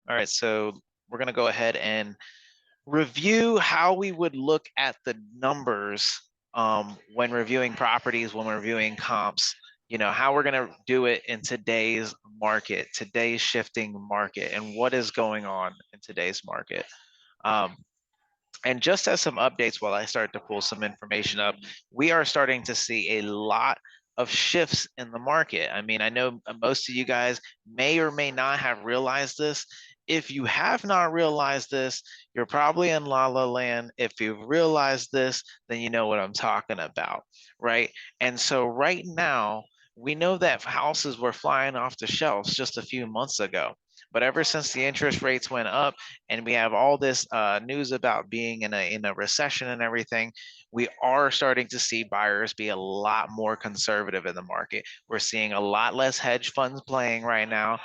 All right, so we're going to go ahead and review how we would look at the numbers when reviewing properties, when we're reviewing comps, how we're going to do it in today's market, today's shifting market, and what is going on in today's market. Um, and just as some updates while I start to pull some information up, we are starting to see a lot of shifts in the market. I mean, I know most of you guys may or may not have realized this. If you have not realized this, you're probably in la la land. If you've realized this, then you know what I'm talking about, right? And so right now, we know that houses were flying off the shelves just a few months ago. But ever since the interest rates went up, and we have all this news about being in a recession and everything, we are starting to see buyers be a lot more conservative in the market. We're seeing a lot less hedge funds playing right now.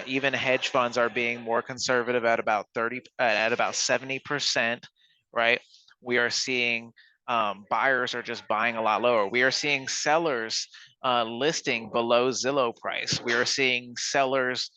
Even hedge funds are being more conservative at about 70%, right? We are seeing buyers are just buying a lot lower. We are seeing sellers listing below Zillow price. We are seeing sellers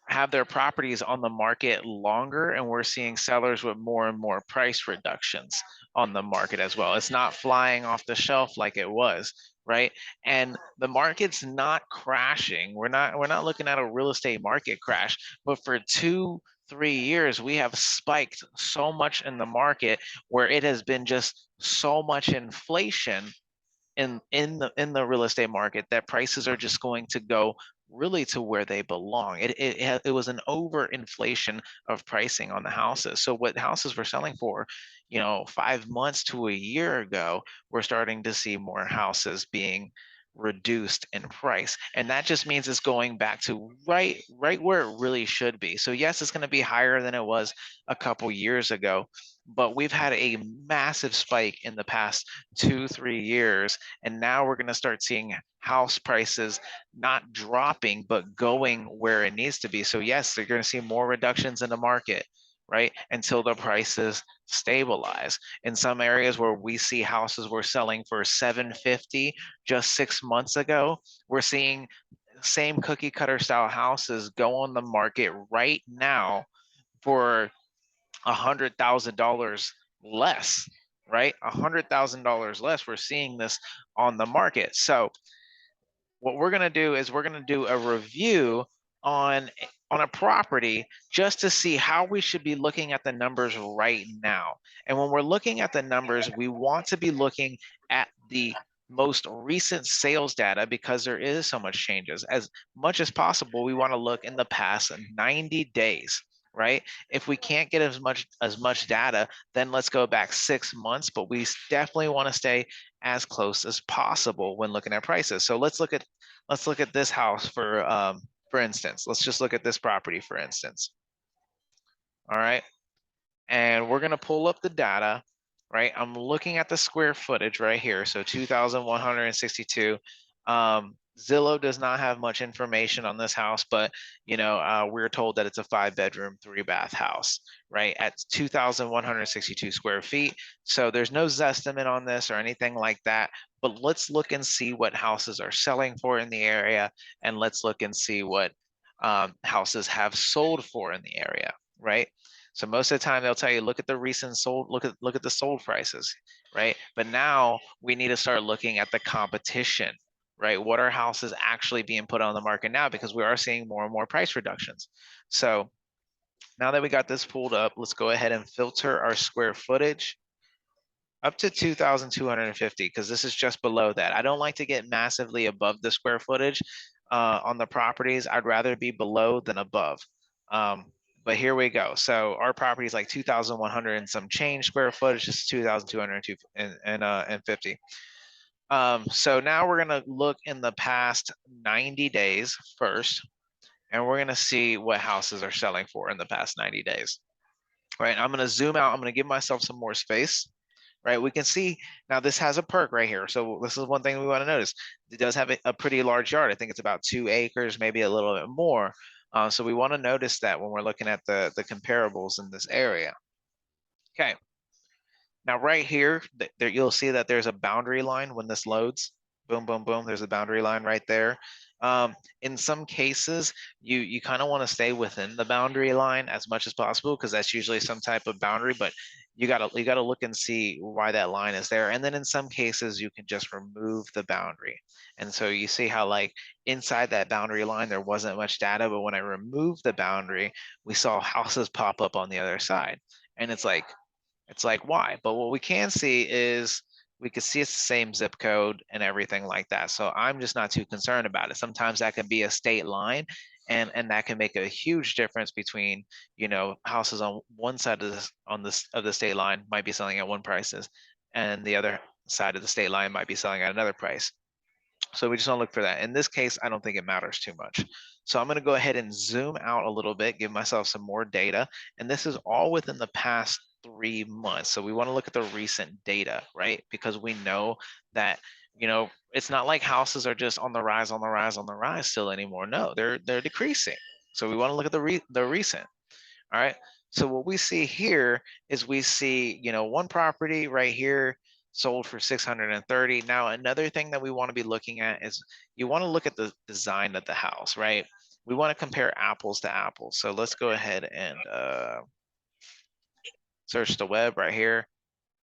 have their properties on the market longer, and we're seeing sellers with more and more price reductions on the market as well. It's not flying off the shelf like it was, right? And the market's not crashing. We're not looking at a real estate market crash, but for 2-3 years we have spiked so much in the market where it has been just so much inflation in the real estate market that prices are just going to go really to where they belong. It was an overinflation of pricing on the houses. So what houses were selling for, 5 months to a year ago, we're starting to see more houses being reduced in price, and that just means it's going back to right where it really should be. So yes, it's going to be higher than it was a couple years ago, but we've had a massive spike in the past 2-3 years, and now we're going to start seeing house prices not dropping but going where it needs to be. So yes, they're going to see more reductions in the market, right, until the prices stabilize. In some areas where we see houses were selling for 750 just 6 months ago, we're seeing same cookie cutter style houses go on the market right now for $100,000 less, right? $100,000 less. We're seeing this on the market. So what we're going to do is we're going to do a review on a property just to see how we should be looking at the numbers right now. And when we're looking at the numbers, we want to be looking at the most recent sales data because there is so much changes. As much as possible, we want to look in the past 90 days, right? If we can't get as much data, then let's go back 6 months, but we definitely want to stay as close as possible when looking at prices. So let's look at this house for instance. Let's just look at this property for instance. All right. And we're going to pull up the data, right? I'm looking at the square footage right here. So 2,162. Zillow does not have much information on this house, but we're told that it's a 5-bedroom, 3-bath house, right? At 2,162 square feet. So there's no Zestimate on this or anything like that. But let's look and see what houses are selling for in the area, and let's look and see what houses have sold for in the area, right? So most of the time they'll tell you, look at the recent sold, look at the sold prices, right? But now we need to start looking at the competition, right? What are houses actually being put on the market now? Because we are seeing more and more price reductions. So now that we got this pulled up, let's go ahead and filter our square footage up to 2,250 because this is just below that. I don't like to get massively above the square footage on the properties. I'd rather be below than above. But here we go. So our property is like 2,100 and some change square footage, just 2,202 and 50. So now we're gonna look in the past 90 days first, and we're gonna see what houses are selling for in the past 90 days. Right, I'm gonna zoom out. I'm gonna give myself some more space. Right, we can see now this has a perk right here. So this is one thing we want to notice. It does have a pretty large yard. I think it's about 2 acres, maybe a little bit more. So we want to notice that when we're looking at the comparables in this area. Okay. Now right here, there you'll see that there's a boundary line when this loads. Boom, boom, boom. There's a boundary line right there. In some cases, you kind of want to stay within the boundary line as much as possible because that's usually some type of boundary, but you gotta look and see why that line is there. And then in some cases, you can just remove the boundary. And so you see how like inside that boundary line, there wasn't much data, but when I removed the boundary, we saw houses pop up on the other side. And it's like why? But what we can see is we could see it's the same zip code and everything like that. So I'm just not too concerned about it. Sometimes that can be a state line, and that can make a huge difference between, you know, houses on one side of this on this of the state line might be selling at one prices, and the other side of the state line might be selling at another price. So we just want to look for that. In this case, I don't think it matters too much. So I'm going to go ahead and zoom out a little bit, give myself some more data. And this is all within the past 3 months. So we want to look at the recent data, right? Because we know that, you know, it's not like houses are just on the rise, on the rise, on the rise still anymore. No, they're decreasing. So we want to look at the recent. All right. So what we see here is we see, you know, one property right here sold for 630. Now, another thing that we want to be looking at is you want to look at the design of the house, right? We want to compare apples to apples. So let's go ahead and search the web right here.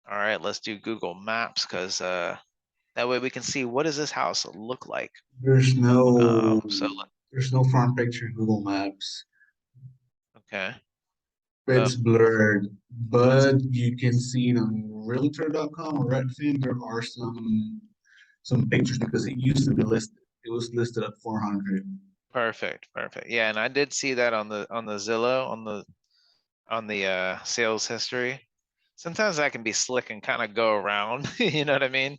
All right, let's do Google Maps because that way we can see what does this house look like. There's no So there's no front picture in Google Maps. okay, It's blurred, but you can see it on Realtor.com or Redfin. There are some pictures because it used to be listed. It was listed at 400. perfect, perfect. Yeah, and I did see that on the Zillow on the sales history. Sometimes that can be slick and kind of go around. You know what I mean?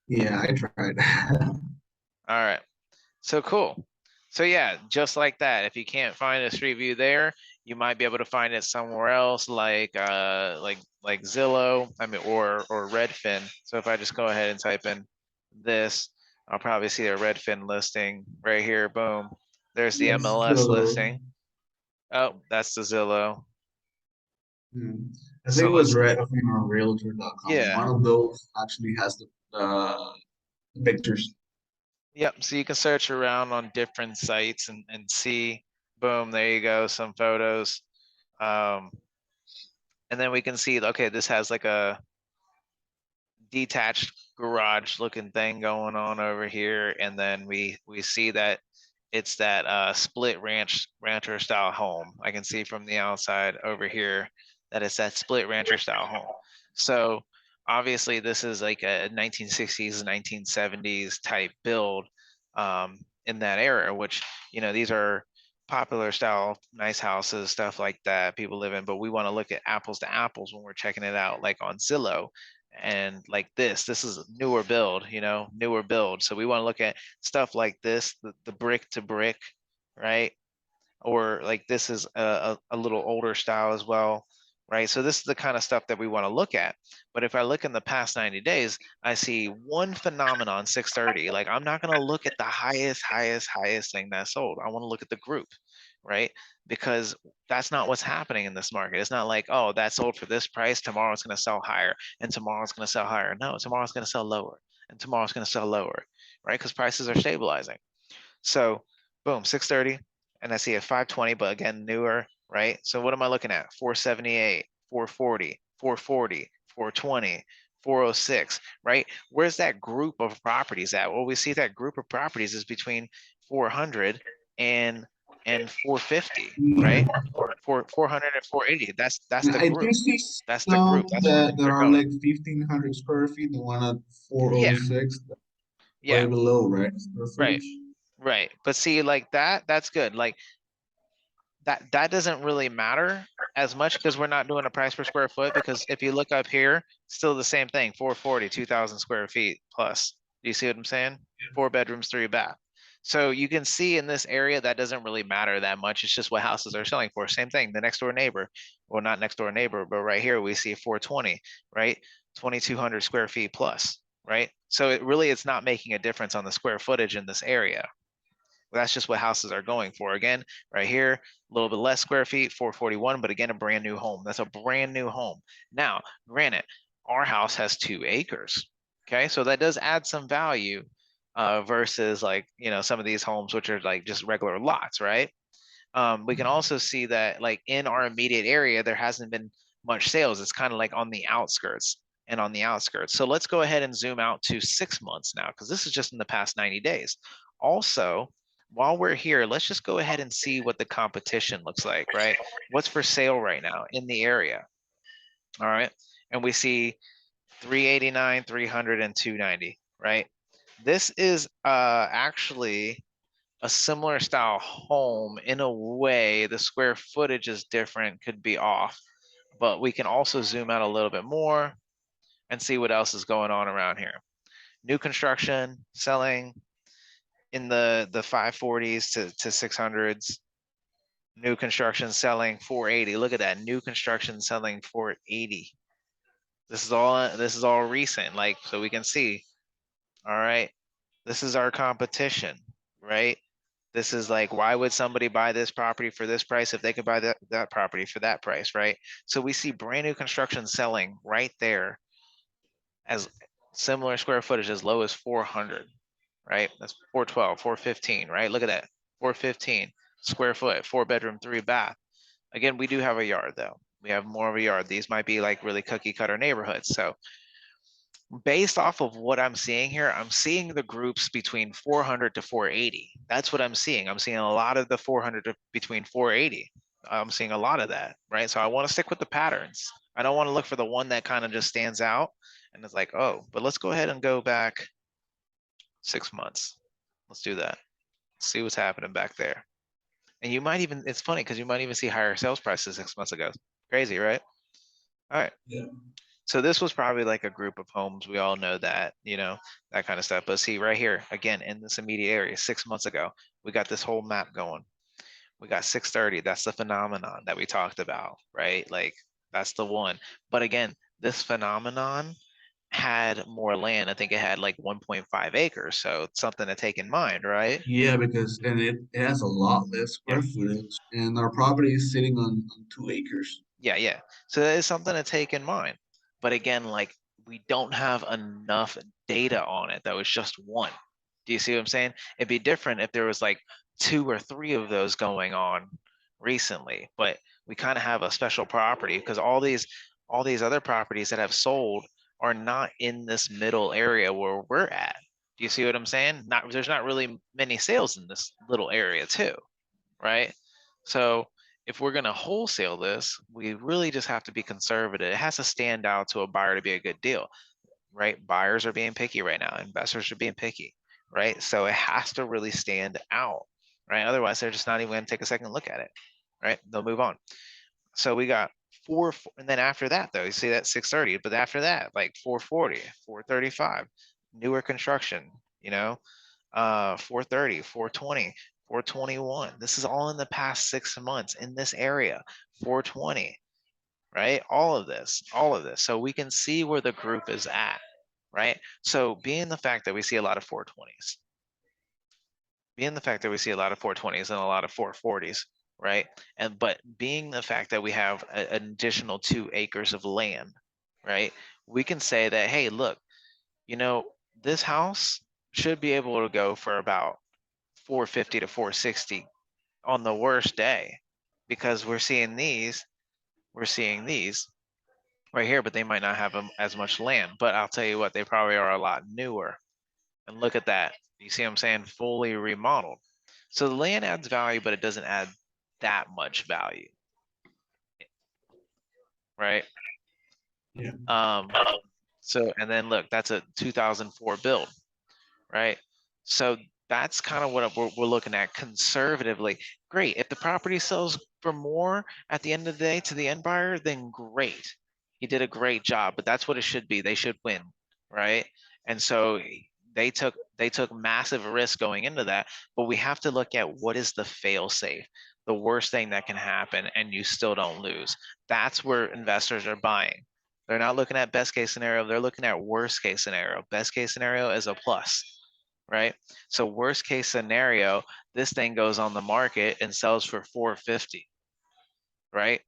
Yeah, I tried. All right. So cool. So yeah, just like that. If you can't find a street view there, you might be able to find it somewhere else, like Zillow, I mean, or Redfin. So if I just go ahead and type in this, I'll probably see a Redfin listing right here. Boom. There's the Yes, MLS Zillow. listing. Oh, that's the Zillow. Hmm. I think So it was let's, Redfin or Realtor.com. yeah. One of those actually has the pictures. Yep. So you can search around on different sites and see, boom, there you go, some photos. Um, and then we can see, okay, this has like a detached garage looking thing going on over here. And then we see that it's that split rancher style home. I can see from the outside over here that it's that split rancher style home. So obviously this is like a 1960s, 1970s type build in that era, which, you know, these are popular style, nice houses, stuff like that people live in. But we want to look at apples to apples when we're checking it out, like on Zillow. And like this is a newer build, you know, newer build. So we want to look at stuff like this, the brick to brick, right? Or like this is a little older style as well, right? So this is the kind of stuff that we want to look at. But if I look in the past 90 days, I see one phenomenon 630. Like I'm not going to look at the highest thing that sold. I want to look at the group, right? Because that's not what's happening in this market. It's not like, oh, that sold for this price, tomorrow it's going to sell higher, and tomorrow it's going to sell higher. No, tomorrow it's going to sell lower, and tomorrow it's going to sell lower, right? Because prices are stabilizing. So boom, 630, and I see a 520, but again, newer, right? So what am I looking at? 478, 440, 440, 420, 406, right? Where's that group of properties at? Well, we see that group of properties is between 400 and 450, right? Yeah. 400 and 480. That's the I do group. see That's the some group. That's where that things are are going. like 1,500 square feet, the one at Yeah, 406, way yeah, below, right? Square right, footage. right. But see, like that's good. Like that doesn't really matter as much because we're not doing a price per square foot, because if you look up here, still the same thing, 440, 2,000 square feet plus. Do you see what I'm saying? 4 bedrooms, 3 bath. So you can see in this area that doesn't really matter that much. It's just what houses are selling for. Same thing, the next door neighbor, well, not next door neighbor, but right here we see 420, right? 2,200 square feet plus, right? So it's not making a difference on the square footage in this area. That's just what houses are going for. Again, right here, a little bit less square feet, 441, but again, a brand new home. That's a brand new home. Now, granted, our house has 2 acres. Okay, so that does add some value, versus like, some of these homes, which are like just regular lots, right? We can also see that like in our immediate area, there hasn't been much sales. It's kind of like on the outskirts and on the outskirts. So let's go ahead and zoom out to 6 months now, because this is just in the past 90 days. Also, while we're here, let's just go ahead and see what the competition looks like, right? What's for sale right now in the area? All right. And we see 389, 300, and 290, right? This is actually a similar style home in a way. The square footage is different, could be off, but we can also zoom out a little bit more and see what else is going on around here. New construction selling in the 540s to 600s. New construction selling 480. Look at that. New construction selling 480. This is all recent, like, so we can see. All right. This is our competition, right? This is like, why would somebody buy this property for this price if they could buy that property for that price, right? So we see brand new construction selling right there as similar square footage as low as 400, right? That's 412, 415, right? Look at that, 415 square foot, 4 bedroom, 3 bath. Again, we do have a yard though. We have more of a yard. These might be like really cookie cutter neighborhoods. So based off of what I'm seeing here, I'm seeing the groups between 400 to 480. That's what I'm seeing. I'm seeing a lot of the 400 to between 480. I'm seeing a lot of that, right? So I want to stick with the patterns. I don't want to look for the one that kind of just stands out and it's like, oh, but let's go ahead and go back 6 months. Let's do that. See what's happening back there. And you might even, it's funny because you might even see higher sales prices 6 months ago. Crazy, right? All right. Yeah. So this was probably like a group of homes. We all know that, that kind of stuff. But see right here, again, in this immediate area, 6 months ago, we got this whole map going. We got 630. That's the phenomenon that we talked about, right? Like that's the one. But again, this phenomenon had more land. I think it had like 1.5 acres. So it's something to take in mind, right? Yeah, because it has a lot less Yeah. square footage, and our property is sitting on 2 acres. Yeah. So that is something to take in mind. But again, like we don't have enough data on it that was just one. Do you see what I'm saying? It'd be different if there was like 2 or 3 of those going on recently, but we kind of have a special property because all these other properties that have sold are not in this middle area where we're at. Do you see what I'm saying? There's not really many sales in this little area too, right? So if we're going to wholesale this, we really just have to be conservative. It has to stand out to a buyer to be a good deal, right? Buyers are being picky right now. Investors are being picky, right? So it has to really stand out, right? Otherwise, they're just not even going to take a second look at it, right? They'll move on. So we got and then after that, though, you see that 630, but after that, like 440, 435, newer construction, 430, 420, 421. This is all in the past 6 months in this area, 420, right? All of this. So we can see where the group is at, right? So being the fact that we see a lot of 420s, being the fact that we see a lot of 420s and a lot of 440s, right? But being the fact that we have an additional 2 acres of land, right? We can say that, hey, look, this house should be able to go for about 450 to 460 on the worst day, because we're seeing these right here, but they might not have as much land. But I'll tell you what, they probably are a lot newer. And look at that. You see what I'm saying? Fully remodeled. So the land adds value, but it doesn't add that much value, right? Yeah. So, and then look, that's a 2004 build, right? So that's kind of what we're looking at conservatively. Great. If the property sells for more at the end of the day to the end buyer, then great. He did a great job, but that's what it should be. They should win, right? And so they took massive risk going into that, but we have to look at what is the fail safe, the worst thing that can happen, and you still don't lose. That's where investors are buying. They're not looking at best case scenario, they're looking at worst case scenario. Best case scenario is a plus, right? So worst case scenario, this thing goes on the market and sells for 450, right?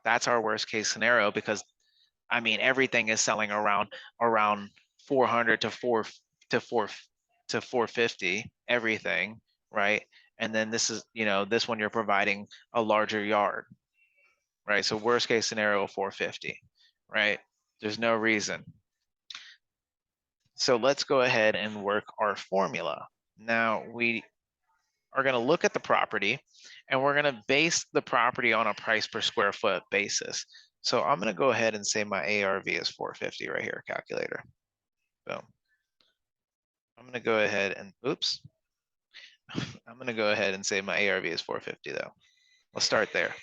That's our worst case scenario, because everything is selling around 400 to 4 to to 450, everything, right? And then this is, this one you're providing a larger yard, right? So worst case scenario, 450, right? There's no reason. So let's go ahead and work our formula. Now we are going to look at the property and we're going to base the property on a price per square foot basis. So I'm going to go ahead and say my ARV is 450 right here, calculator. Boom. I'm going to go ahead and, oops. I'm going to go ahead and say my ARV is 450 though. Let's start there.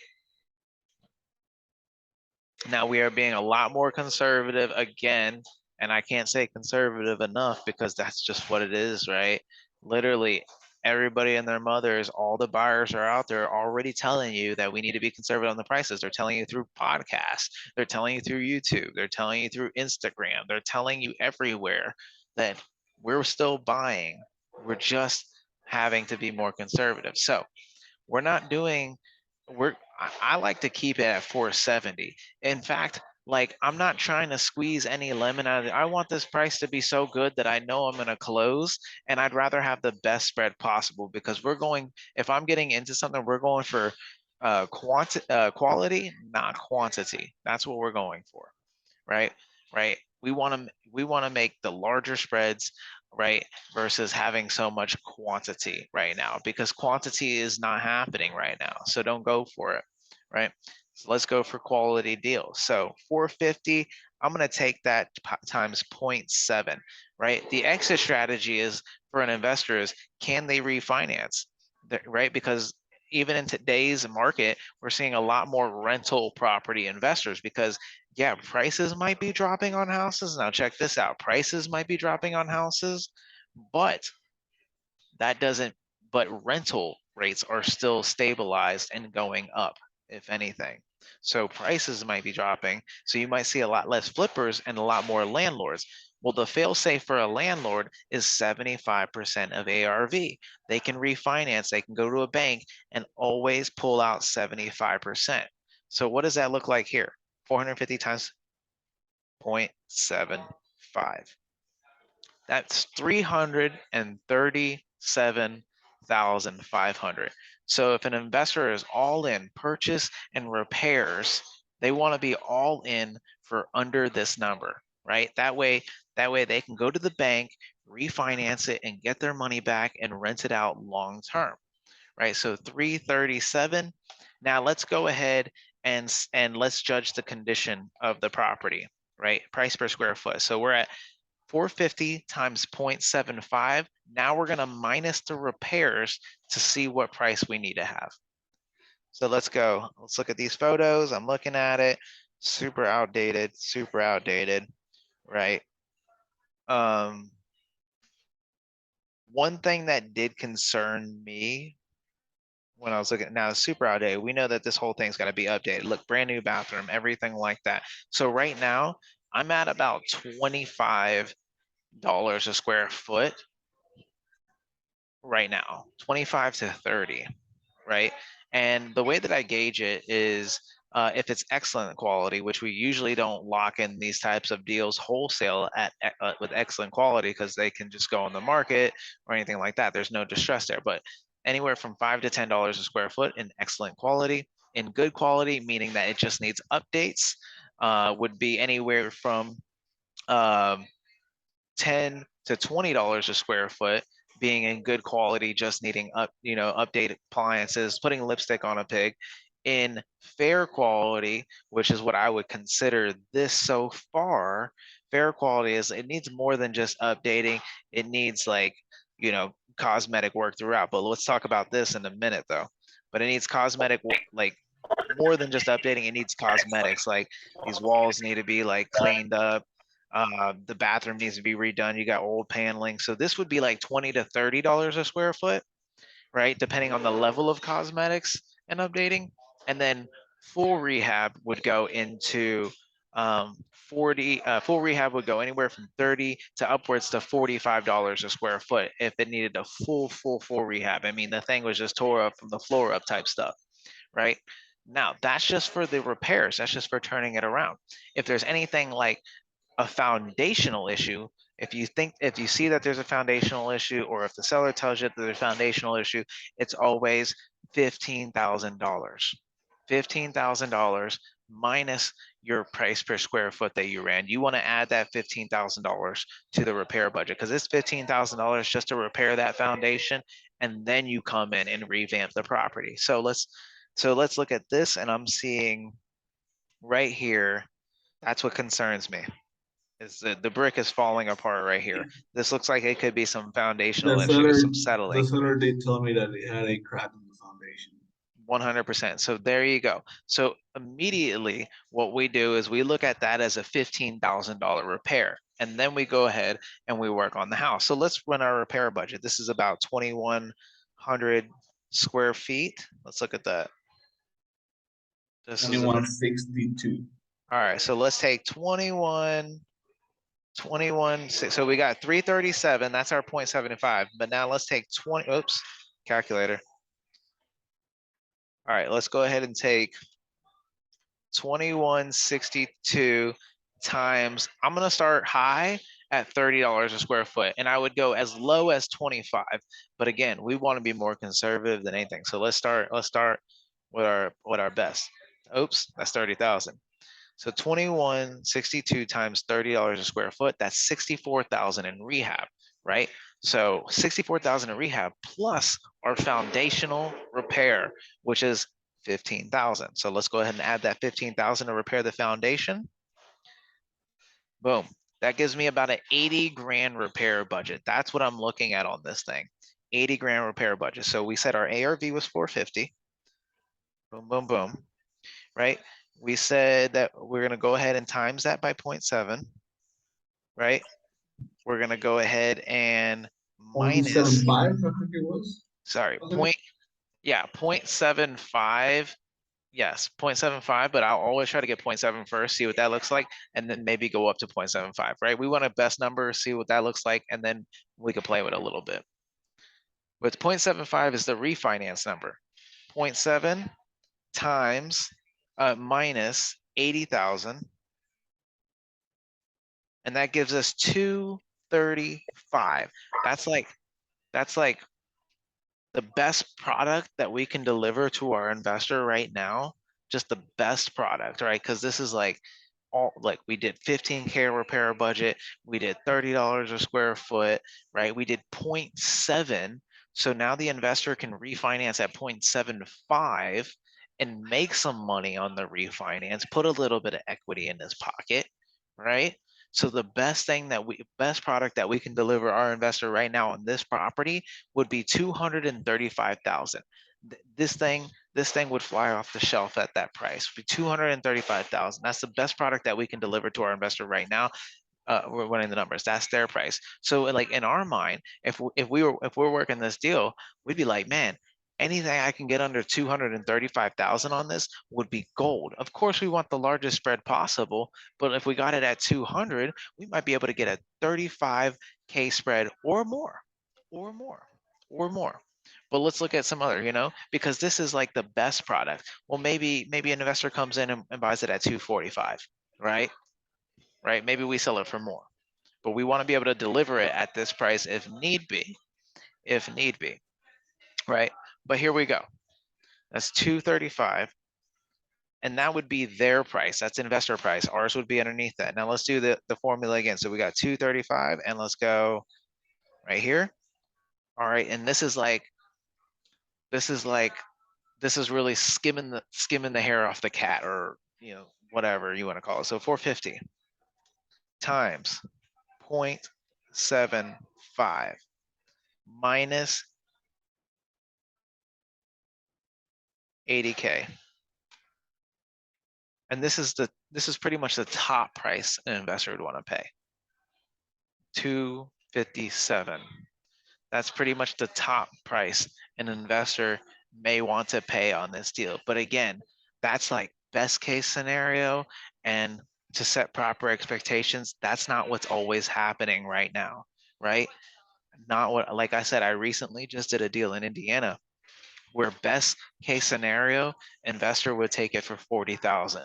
Now we are being a lot more conservative again, and I can't say conservative enough because that's just what it is, right? Literally, everybody and their mothers, all the buyers are out there already telling you that we need to be conservative on the prices. They're telling you through podcasts, they're telling you through YouTube, they're telling you through Instagram, they're telling you everywhere that we're still buying. We're just having to be more conservative. So we're not doing, I like to keep it at 470. In fact, like I'm not trying to squeeze any lemon out of it. I want this price to be so good that I know I'm going to close, and I'd rather have the best spread possible because if I'm getting into something, we're going for quality, not quantity. That's what we're going for, right? Right. We want to make the larger spreads, right, versus having so much quantity right now, because quantity is not happening right now. So don't go for it, right? So let's go for quality deals. So 450, I'm going to take that times 0.7, right? The exit strategy is for an investor is, can they refinance, right? Because even in today's market, we're seeing a lot more rental property investors because yeah, prices might be dropping on houses. Now check this out. Prices might be dropping on houses, but that doesn't, but rental rates are still stabilized and going up, if anything. So prices might be dropping. So you might see a lot less flippers and a lot more landlords. Well, the fail safe for a landlord is 75% of ARV. They can refinance, they can go to a bank and always pull out 75%. So what does that look like here? 450 times 0.75. That's 337,500. So if an investor is all in purchase and repairs, they want to be all in for under this number, right? That way they can go to the bank, refinance it, and get their money back and rent it out long term, right? So 337. Now let's go ahead and let's judge the condition of the property, right? Price per square foot. So we're at 450 times 0.75. Now we're going to minus the repairs to see what price we need to have. So let's go. Let's look at these photos. I'm looking at it. Super outdated, right? One thing that did concern me when I was looking, now it's super outdated. We know that this whole thing's got to be updated. Look, brand new bathroom, everything like that. So right now I'm at about $25 a square foot right now, 25 to 30, right? And the way that I gauge it is if it's excellent quality, which we usually don't lock in these types of deals wholesale at with excellent quality because they can just go on the market or anything like that. There's no distress there, but anywhere from $5 to $10 a square foot in excellent quality. In good quality, meaning that it just needs updates, would be anywhere from 10 to $20 a square foot, being in good quality, just needing updated appliances, putting lipstick on a pig. In fair quality, which is what I would consider this so far, fair quality is it needs more than just updating. It needs like, cosmetic work throughout. But let's talk about this in a minute though. But it needs cosmetic, like more than just updating, it needs cosmetics. Like these walls need to be like cleaned up. The bathroom needs to be redone. You got old paneling. So this would be like $20 to $30 a square foot, right? Depending on the level of cosmetics and updating. And then full rehab would go into 40, full rehab would go anywhere from 30 to upwards to $45 a square foot if it needed a full rehab. I mean, the thing was just tore up from the floor up type stuff, right? Now, that's just for the repairs. That's just for turning it around. If there's anything like a foundational issue, If you see that there's a foundational issue, or if the seller tells you that there's a foundational issue, it's always $15,000. $15,000 minus your price per square foot that you ran. You want to add that $15,000 to the repair budget, because it's $15,000 just to repair that foundation, and then you come in and revamp the property. So let's look at this, and I'm seeing right here, that's what concerns me, is that the brick is falling apart right here. This looks like it could be some foundational issues, some The settling. seller did tell me that it had a crack in the foundation. 100%. So there you go. So immediately what we do is we look at that as a $15,000 repair, and then we go ahead and we work on the house. So let's run our repair budget. This is about 2,100 square feet. Let's look at that. This is about 2162. All right, so let's take 21, so we got 337, that's our 0.75. But now let's take 20, oops, calculator. All right, let's go ahead and take 2162 times, I'm gonna start high at $30 a square foot, and I would go as low as 25. But again, we want to be more conservative than anything. So let's start with our best. Oops, that's 30,000. So 2162 times $30 a square foot, that's 64,000 in rehab, right? So 64,000 in rehab plus our foundational repair, which is 15,000. So let's go ahead and add that 15,000 to repair the foundation. Boom. That gives me about an 80 grand repair budget. That's what I'm looking at on this thing. 80 grand repair budget. So we said our ARV was 450. Boom, boom, boom. Right? We said that we're going to go ahead and times that by 0.7. Right? We're going to go ahead and minus 0.75, I think it was. Sorry, 0.75. Yes, 0.75, but I'll always try to get 0.7 first, see what that looks like, and then maybe go up to 0.75, right? We want a best number, see what that looks like, and then we can play with it a little bit. But 0.75 is the refinance number. 0.7 times minus 80,000, and that gives us 235. That's like the best product that we can deliver to our investor right now, just the best product, right? Because this is like we did 15K repair budget, we did $30 a square foot, right? We did 0.7. So now the investor can refinance at 0.75 and make some money on the refinance, put a little bit of equity in his pocket, right? So the best product that we can deliver our investor right now on this property would be 235,000. This thing would fly off the shelf at that price. For 235,000. That's the best product that we can deliver to our investor right now. We're running the numbers. That's their price. So like in our mind, if we're working this deal, we'd be like, man, anything I can get under 235,000 on this would be gold. Of course, we want the largest spread possible, but if we got it at 200, we might be able to get a 35K spread or more, or more, or more. But let's look at some other, because this is like the best product. Well, maybe an investor comes in and buys it at 245, right? Right? Maybe we sell it for more, but we want to be able to deliver it at this price if need be, right? But here we go. That's 235, and that would be their price. That's investor price. Ours would be underneath that. Now let's do the formula again. So we got 235, and let's go right here. All right, and this is really skimming the hair off the cat, or whatever you want to call it. So 450 times 0.75 minus 80K. And this is pretty much the top price an investor would want to pay. 257. That's pretty much the top price an investor may want to pay on this deal. But again, that's like best case scenario, and to set proper expectations, that's not what's always happening right now, right? Not what, like I said, I recently just did a deal in Indiana where best case scenario, investor would take it for 40,000.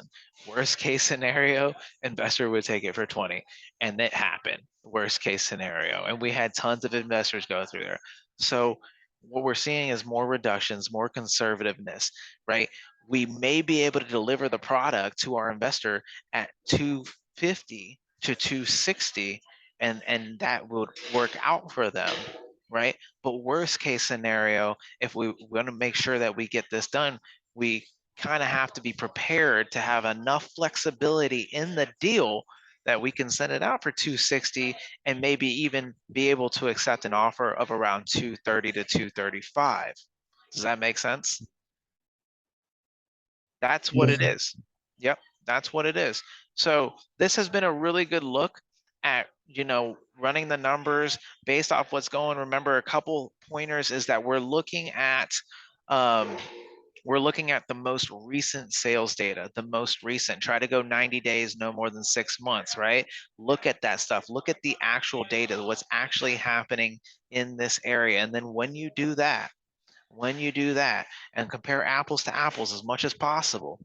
Worst case scenario, investor would take it for 20. And it happened, worst case scenario. And we had tons of investors go through there. So what we're seeing is more reductions, more conservativeness, right? We may be able to deliver the product to our investor at 250 to 260, and that would work out for them, right? But worst case scenario, if we want to make sure that we get this done, we kind of have to be prepared to have enough flexibility in the deal that we can send it out for 260 and maybe even be able to accept an offer of around 230 to 235. Does that make sense? That's what it Yeah. is. Yep, that's what it is. So this has been a really good look at, running the numbers based off what's going. Remember, a couple pointers is that um, we're looking at the most recent sales data, the most recent. Try to go 90 days, no more than 6 months, right? Look at that stuff. Look at the actual data, what's actually happening in this area. And then when you do that and compare apples to apples as much as possible,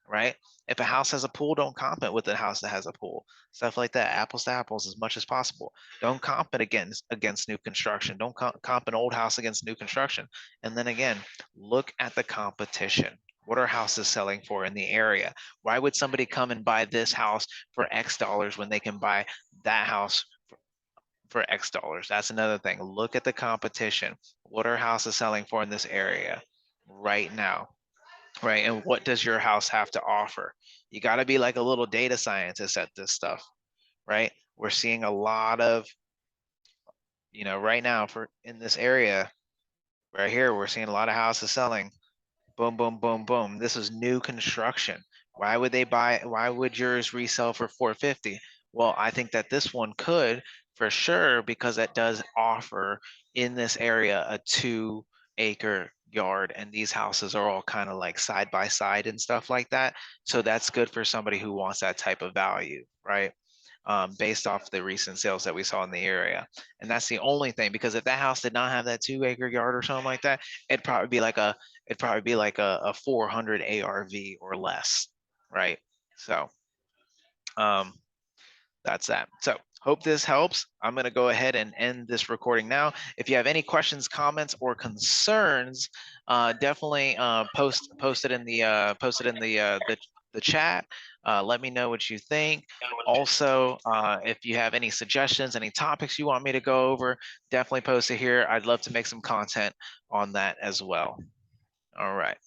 right? If a house has a pool, don't comp it with a house that has a pool. Stuff like that, apples to apples as much as possible. Don't comp it against new construction. Don't comp an old house against new construction. And then again, look at the competition. What are houses selling for in the area? Why would somebody come and buy this house for X dollars when they can buy that house for X dollars? That's another thing. Look at the competition. What are houses selling for in this area right now? Right. And what does your house have to offer? You got to be like a little data scientist at this stuff, right? We're seeing a lot of, right now for in this area right here, we're seeing a lot of houses selling. Boom, boom, boom, boom. This is new construction. Why would they buy? Why would yours resell for 450? Well, I think that this one could for sure because it does offer in this area a 2-acre yard, and these houses are all kind of like side by side and stuff like that. So that's good for somebody who wants that type of value, right? Based off the recent sales that we saw in the area. And that's the only thing, because if that house did not have that 2-acre yard or something like that, it'd probably be like a 400 ARV or less, right? So that's that. So hope this helps. I'm going to go ahead and end this recording now. If you have any questions, comments, or concerns, definitely post it in the chat. Let me know what you think. Also, if you have any suggestions, any topics you want me to go over, definitely post it here. I'd love to make some content on that as well. All right.